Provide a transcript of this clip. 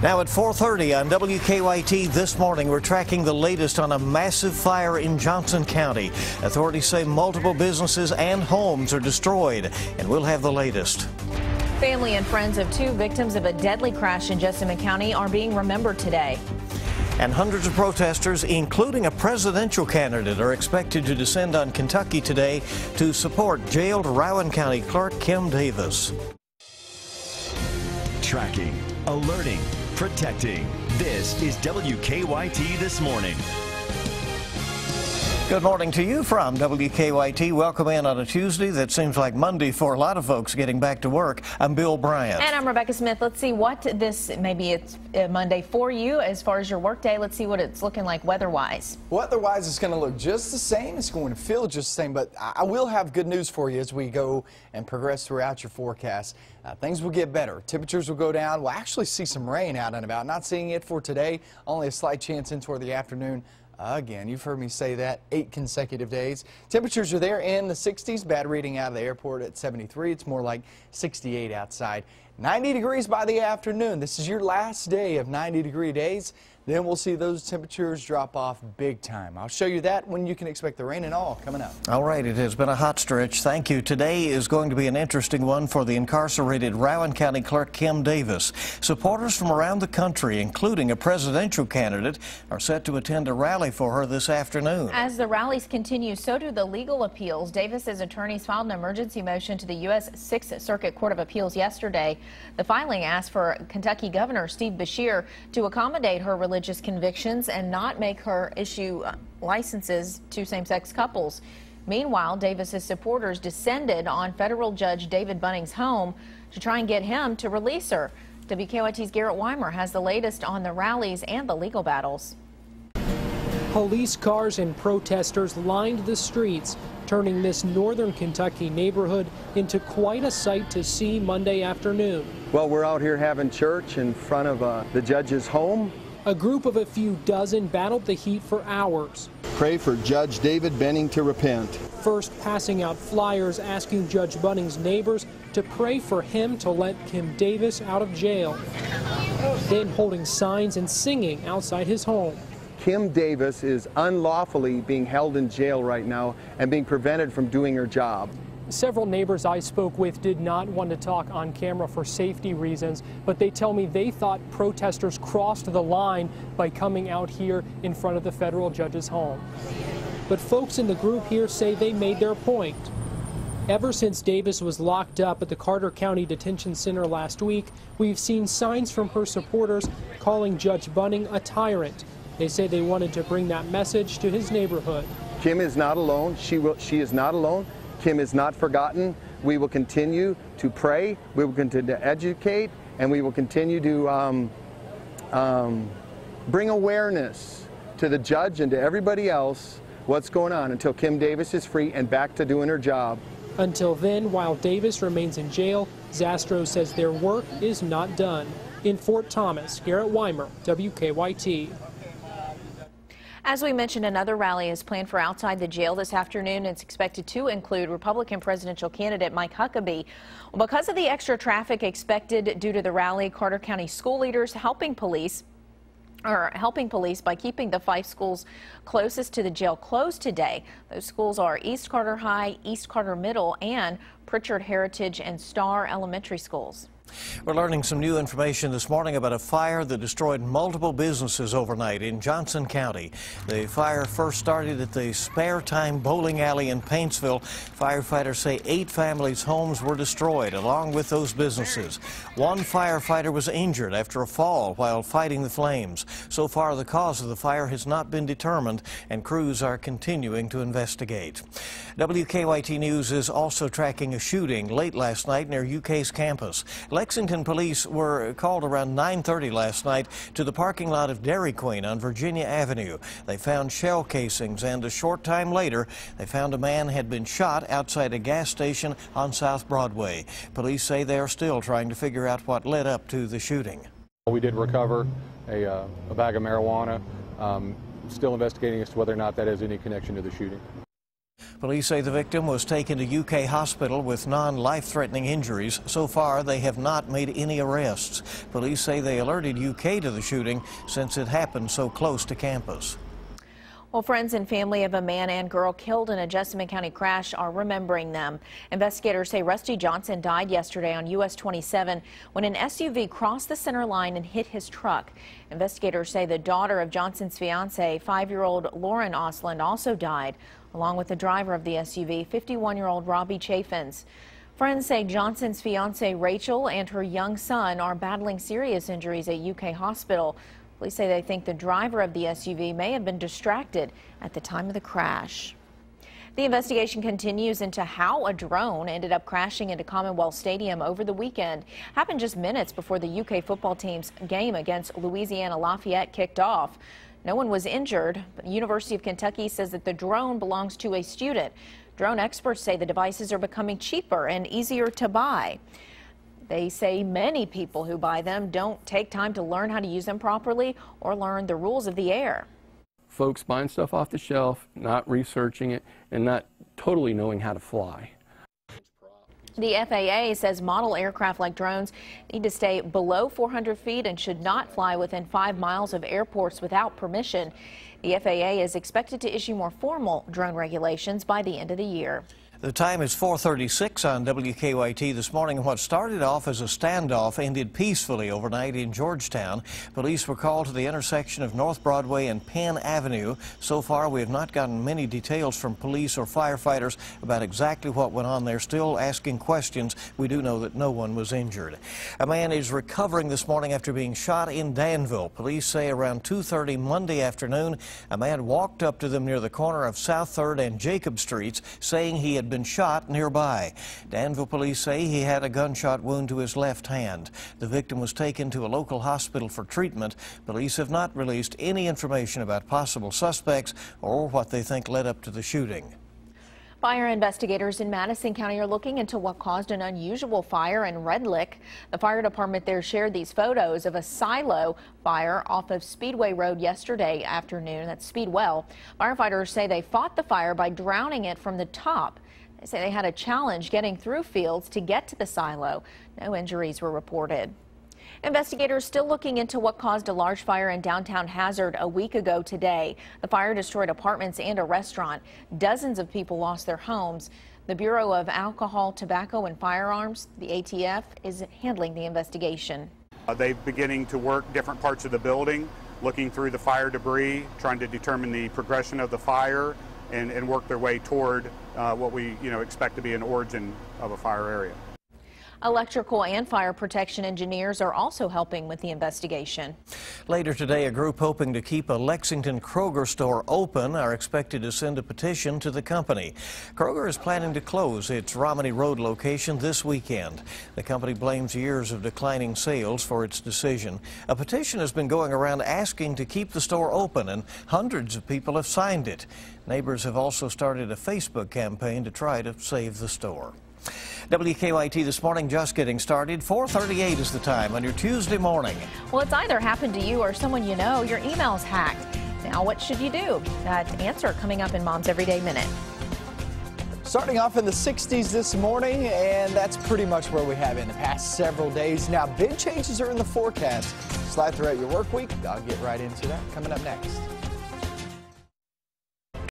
Now at 4:30 on WKYT this morning, we're tracking the latest on a massive fire in Johnson County. Authorities say multiple businesses and homes are destroyed, and we'll have the latest. Family and friends of two victims of a deadly crash in Jessamine County are being remembered today. And hundreds of protesters, including a presidential candidate, are expected to descend on Kentucky today to support jailed Rowan County Clerk Kim Davis. Tracking, alerting, protecting. This is WKYT This Morning. Good morning to you from WKYT. Welcome in on a Tuesday that seems like Monday for a lot of folks getting back to work. I'm Bill Bryant. And I'm Rebecca Smith. Let's see what maybe it's Monday for you as far as your work day. Let's see what it's looking like weather-wise. Weather-wise, it's going to look just the same. It's going to feel just the same, but I will have good news for you as we go and progress throughout your forecast. Things will get better. Temperatures will go down. We'll actually see some rain out and about. Not seeing it for today. Only a slight chance in toward the afternoon. Again, you've heard me say that 8 consecutive days. Temperatures are there in the 60s. Bad reading out of the airport at 73. It's more like 68 outside. 90 degrees by the afternoon. This is your last day of 90-degree days. Then we'll see those temperatures drop off big time. I'll show you that when you can expect the rain and all coming up. All right, it has been a hot stretch. Thank you. Today is going to be an interesting one for the incarcerated Rowan County Clerk Kim Davis. Supporters from around the country, including a presidential candidate, are set to attend a rally for her this afternoon. As the rallies continue, so do the legal appeals. Davis's attorneys filed an emergency motion to the U.S. 6th Circuit Court of Appeals yesterday. The filing asked for Kentucky Governor Steve Beshear to accommodate her religious convictions and not make her issue licenses to same-sex couples. Meanwhile, Davis's supporters descended on federal judge David Bunning's home to try and get him to release her. WKYT's Garrett Weimer has the latest on the rallies and the legal battles. Police cars and protesters lined the streets, turning this northern Kentucky neighborhood into quite a sight to see Monday afternoon. Well, we're out here having church in front of the judge's home. A group of a few dozen battled the heat for hours. Pray for Judge David Bunning to repent. First passing out flyers asking Judge Bunning's neighbors to pray for him to let Kim Davis out of jail. Then holding signs and singing outside his home. Kim Davis is unlawfully being held in jail right now and being prevented from doing her job. Several neighbors I spoke with did not want to talk on camera for safety reasons, but they tell me they thought protesters crossed the line by coming out here in front of the federal judge's home. But folks in the group here say they made their point. Ever since Davis was locked up at the Carter County Detention Center last week, we've seen signs from her supporters calling Judge Bunning a tyrant. They say they wanted to bring that message to his neighborhood. Kim is not alone. She is not alone. Kim is not forgotten. We will continue to pray, we will continue to educate, and we will continue to bring awareness to the judge and to everybody else what's going on until Kim Davis is free and back to doing her job. Until then, while Davis remains in jail, Zastro says their work is not done. In Fort Thomas, Garrett Weimer, WKYT. As we mentioned, another rally is planned for outside the jail this afternoon. It's expected to include Republican presidential candidate Mike Huckabee. Well, because of the extra traffic expected due to the rally, Carter County school leaders helping police by keeping the 5 schools closest to the jail closed today. Those schools are East Carter High, East Carter Middle, and Pritchard Heritage and Star Elementary Schools. We're learning some new information this morning about a fire that destroyed multiple businesses overnight in Johnson County. The fire first started at the Spare Time Bowling Alley in Paintsville. Firefighters say 8 families' homes were destroyed along with those businesses. One firefighter was injured after a fall while fighting the flames. So far, the cause of the fire has not been determined, and crews are continuing to investigate. WKYT News is also tracking a shooting late last night near UK's campus. Lexington police were called around 9:30 last night to the parking lot of Dairy Queen on Virginia Avenue. They found shell casings, and a short time later, they found a man had been shot outside a gas station on South Broadway. Police say they are still trying to figure out what led up to the shooting. We did recover a bag of marijuana. Still investigating as to whether or not that has any connection to the shooting. Police say the victim was taken to UK hospital with non-life-threatening injuries. So far, they have not made any arrests. Police say they alerted UK to the shooting since it happened so close to campus. Well, friends and family of a man and girl killed in a Jessamine County crash are remembering them. Investigators say Rusty Johnson died yesterday on US 27 when an SUV crossed the center line and hit his truck. Investigators say the daughter of Johnson's fiancee, 5-year-old Lauren Osland, also died, along with the driver of the SUV, 51-year-old Robbie Chaffins. Friends say Johnson's fiancee Rachel and her young son are battling serious injuries at UK hospital. Police say they think the driver of the SUV may have been distracted at the time of the crash. The investigation continues into how a drone ended up crashing into Commonwealth Stadium over the weekend. Happened just minutes before the UK football team's game against Louisiana Lafayette kicked off. No one was injured, but the University of Kentucky says that the drone belongs to a student. Drone experts say the devices are becoming cheaper and easier to buy. They say many people who buy them don't take time to learn how to use them properly or learn the rules of the air. Folks buying stuff off the shelf, not researching it, and not totally knowing how to fly. The FAA says model aircraft like drones need to stay below 400 feet and should not fly within 5 miles of airports without permission. The FAA is expected to issue more formal drone regulations by the end of the year. The time is 4:36 on WKYT this morning. What started off as a standoff ended peacefully overnight in Georgetown. Police were called to the intersection of North Broadway and Penn Avenue. So far, we have not gotten many details from police or firefighters about exactly what went on there. Still asking questions. We do know that no one was injured. A man is recovering this morning after being shot in Danville. Police say around 2:30 Monday afternoon, a man walked up to them near the corner of South 3rd and Jacob Streets, saying he had been shot nearby. Danville police say he had a gunshot wound to his left hand. The victim was taken to a local hospital for treatment. Police have not released any information about possible suspects or what they think led up to the shooting. Fire investigators in Madison County are looking into what caused an unusual fire in Red Lick. The fire department there shared these photos of a silo fire off of Speedway Road yesterday afternoon. That's Speedwell. Firefighters say they fought the fire by drowning it from the top. They say they had a challenge getting through fields to get to the silo. No injuries were reported. Investigators still looking into what caused a large fire in downtown Hazard a week ago today. The fire destroyed apartments and a restaurant. Dozens of people lost their homes. The Bureau of Alcohol, Tobacco and Firearms, the ATF, is handling the investigation. They're beginning to work different parts of the building, looking through the fire debris, trying to determine the progression of the fire and work their way toward what we expect to be an origin of a fire area. Electrical and fire protection engineers are also helping with the investigation. Later today, a group hoping to keep a Lexington Kroger store open are expected to send a petition to the company. Kroger is planning to close its Romney Road location this weekend. The company blames years of declining sales for its decision. A petition has been going around asking to keep the store open, and hundreds of people have signed it. Neighbors have also started a Facebook campaign to try to save the store. WKYT this morning just getting started. 4:38 is the time on your Tuesday morning. Well, it's either happened to you or someone you know. Your email's hacked. Now what should you do? That answer coming up in Mom's Everyday Minute. Starting off in the 60s this morning, and that's pretty much where we have in the past several days. Now, big changes are in the forecast. Slide throughout your work week. I'll get right into that coming up next.